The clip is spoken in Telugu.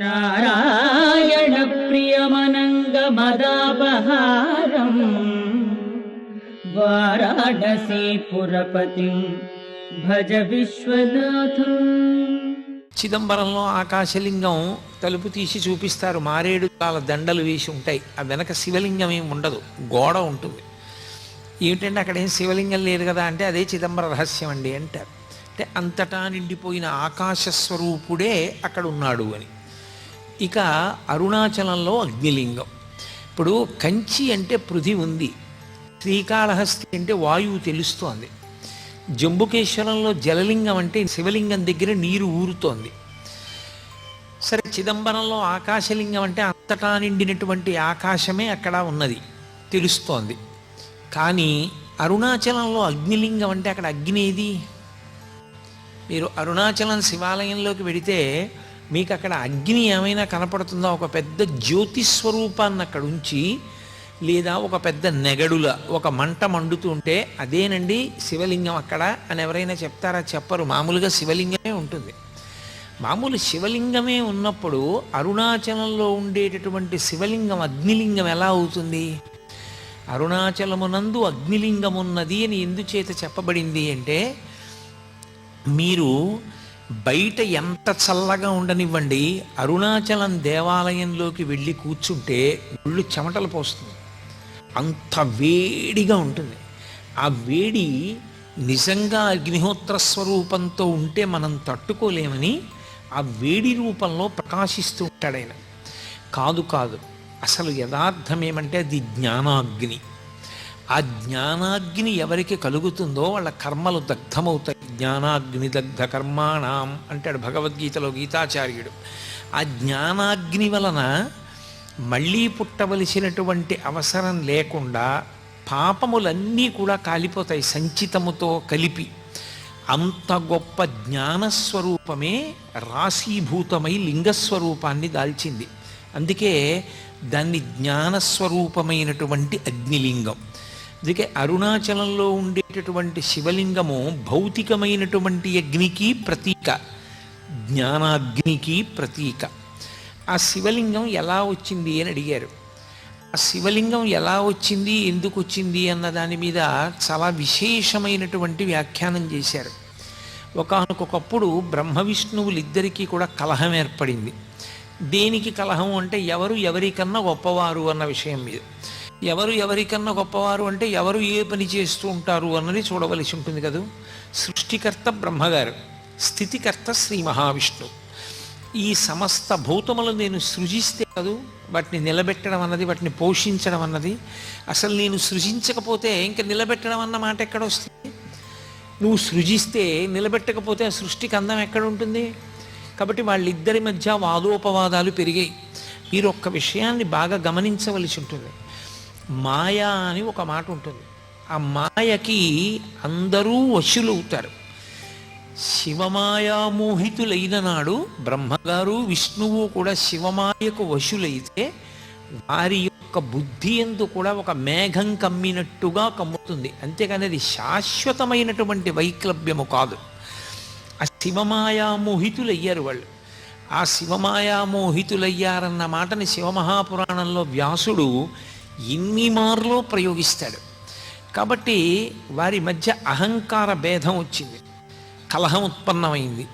నారాయణ ప్రియమనంగమదాపహారం వారాణసీపురపతిం భజ విశ్వనాథం. చిదంబరంలో ఆకాశలింగం తలుపు తీసి చూపిస్తారు, మారేడు దండలు వేసి ఉంటాయి. ఆ వెనక శివలింగం ఏమి ఉండదు, గోడ ఉంటుంది. ఏమిటంటే అక్కడ ఏం శివలింగం లేదు కదా అంటే అదే చిదంబర రహస్యం అండి అంటారు. అంటే అంతటా నిండిపోయిన ఆకాశ స్వరూపుడే అక్కడ ఉన్నాడు అని. ఇక అరుణాచలంలో అగ్నిలింగం. ఇప్పుడు కంచి అంటే పృథి ఉంది, శ్రీకాళహస్తి అంటే వాయువు తెలుస్తోంది, జంబుకేశ్వరంలో జలలింగం అంటే శివలింగం దగ్గర నీరు ఊరుతోంది. సరే, చిదంబరంలో ఆకాశలింగం అంటే అంతటా నిండినటువంటి ఆకాశమే అక్కడ ఉన్నది తెలుస్తోంది. కానీ అరుణాచలంలో అగ్నిలింగం అంటే అక్కడ అగ్ని ఏది? మీరు అరుణాచలం శివాలయంలోకి వెడితే మీకు అక్కడ అగ్ని ఏమైనా కనపడుతుందో? ఒక పెద్ద జ్యోతిస్వరూపాన్ని అక్కడ ఉంచి, లేదా ఒక పెద్ద నెగడుల ఒక మంట మండుతుంటే అదేనండి శివలింగం అక్కడ అని ఎవరైనా చెప్తారా? చెప్పరు. మామూలుగా శివలింగమే ఉంటుంది. మామూలు శివలింగమే ఉన్నప్పుడు అరుణాచలంలో ఉండేటటువంటి శివలింగం అగ్నిలింగం ఎలా అవుతుంది? అరుణాచలమునందు అగ్నిలింగం ఉన్నది అని ఎందుచేత చెప్పబడింది అంటే, మీరు బయట ఎంత చల్లగా ఉండనివ్వండి, అరుణాచలం దేవాలయంలోకి వెళ్ళి కూర్చుంటే ఒళ్ళు చెమటలు పోస్తుంది, అంత వేడిగా ఉంటుంది. ఆ వేడి నిజంగా అగ్నిహోత్ర స్వరూపంతో ఉంటే మనం తట్టుకోలేమని ఆ వేడి రూపంలో ప్రకాశిస్తూ ఉంటాడు ఆయన. కాదు కాదు, అసలు యథార్థం ఏమంటే అది జ్ఞానాగ్ని. ఆ జ్ఞానాగ్ని ఎవరికి కలుగుతుందో వాళ్ళ కర్మలు దగ్ధమవుతాయి. జ్ఞానాగ్ని దగ్ధ కర్మాణం అంటాడు భగవద్గీతలో గీతాచార్యుడు. ఆ జ్ఞానాగ్ని వలన మళ్ళీ పుట్టవలసినటువంటి అవసరం లేకుండా పాపములన్నీ కూడా కాలిపోతాయి సంచితముతో కలిపి. అంత గొప్ప జ్ఞానస్వరూపమే రాశీభూతమై లింగస్వరూపాన్ని దాల్చింది. అందుకే దాన్ని జ్ఞానస్వరూపమైనటువంటి అగ్నిలింగం. అందుకే అరుణాచలంలో ఉండేటటువంటి శివలింగము భౌతికమైనటువంటి అగ్నికి ప్రతీక, జ్ఞానాగ్నికి ప్రతీక. ఆ శివలింగం ఎలా వచ్చింది అని అడిగారు. ఆ శివలింగం ఎలా వచ్చింది, ఎందుకు వచ్చింది అన్న దాని మీద చాలా విశేషమైనటువంటి వ్యాఖ్యానం చేశారు. ఒకానొకప్పుడు బ్రహ్మ విష్ణువులిద్దరికీ కూడా కలహం ఏర్పడింది. దేనికి కలహం అంటే ఎవరు ఎవరికన్నా గొప్పవారు అన్న విషయం మీద. ఎవరు ఎవరికన్నా గొప్పవారు అంటే ఎవరు ఏ పని చేస్తూ ఉంటారు అన్నది చూడవలసి ఉంటుంది కదా. సృష్టికర్త బ్రహ్మగారు, స్థితికర్త శ్రీ మహావిష్ణువు. ఈ సమస్త భూతములు నేను సృజిస్తే కదూ వాటిని నిలబెట్టడం అన్నది, వాటిని పోషించడం అన్నది. అసలు నేను సృజించకపోతే ఇంకా నిలబెట్టడం అన్న మాట ఎక్కడ వస్తుంది? నువ్వు సృజిస్తే నిలబెట్టకపోతే ఆ సృష్టికి అందం ఎక్కడ ఉంటుంది? కాబట్టి వాళ్ళిద్దరి మధ్య వాదోపవాదాలు పెరిగాయి. మీరు ఒక్క విషయాన్ని బాగా గమనించవలసి ఉంటుంది. మాయా అని ఒక మాట ఉంటుంది. ఆ మాయకి అందరూ వశులవుతారు. శివమాయామోహితులైన నాడు బ్రహ్మగారు విష్ణువు కూడా శివమాయకు వశులైతే వారి యొక్క బుద్ధి యందు కూడా ఒక మేఘం కమ్మినట్టుగా కమ్ముతుంది. అంతేకాని అది శాశ్వతమైనటువంటి వైక్లభ్యము కాదు. ఆ శివమాయామోహితులయ్యారు వాళ్ళు. ఆ శివమాయామోహితులయ్యారన్న మాటని శివమహాపురాణంలో వ్యాసుడు ఎన్ని మార్లో ప్రయోగిస్తాడు. కాబట్టి వారి మధ్య అహంకార భేదం వచ్చింది, కలహం ఉత్పన్నమైంది.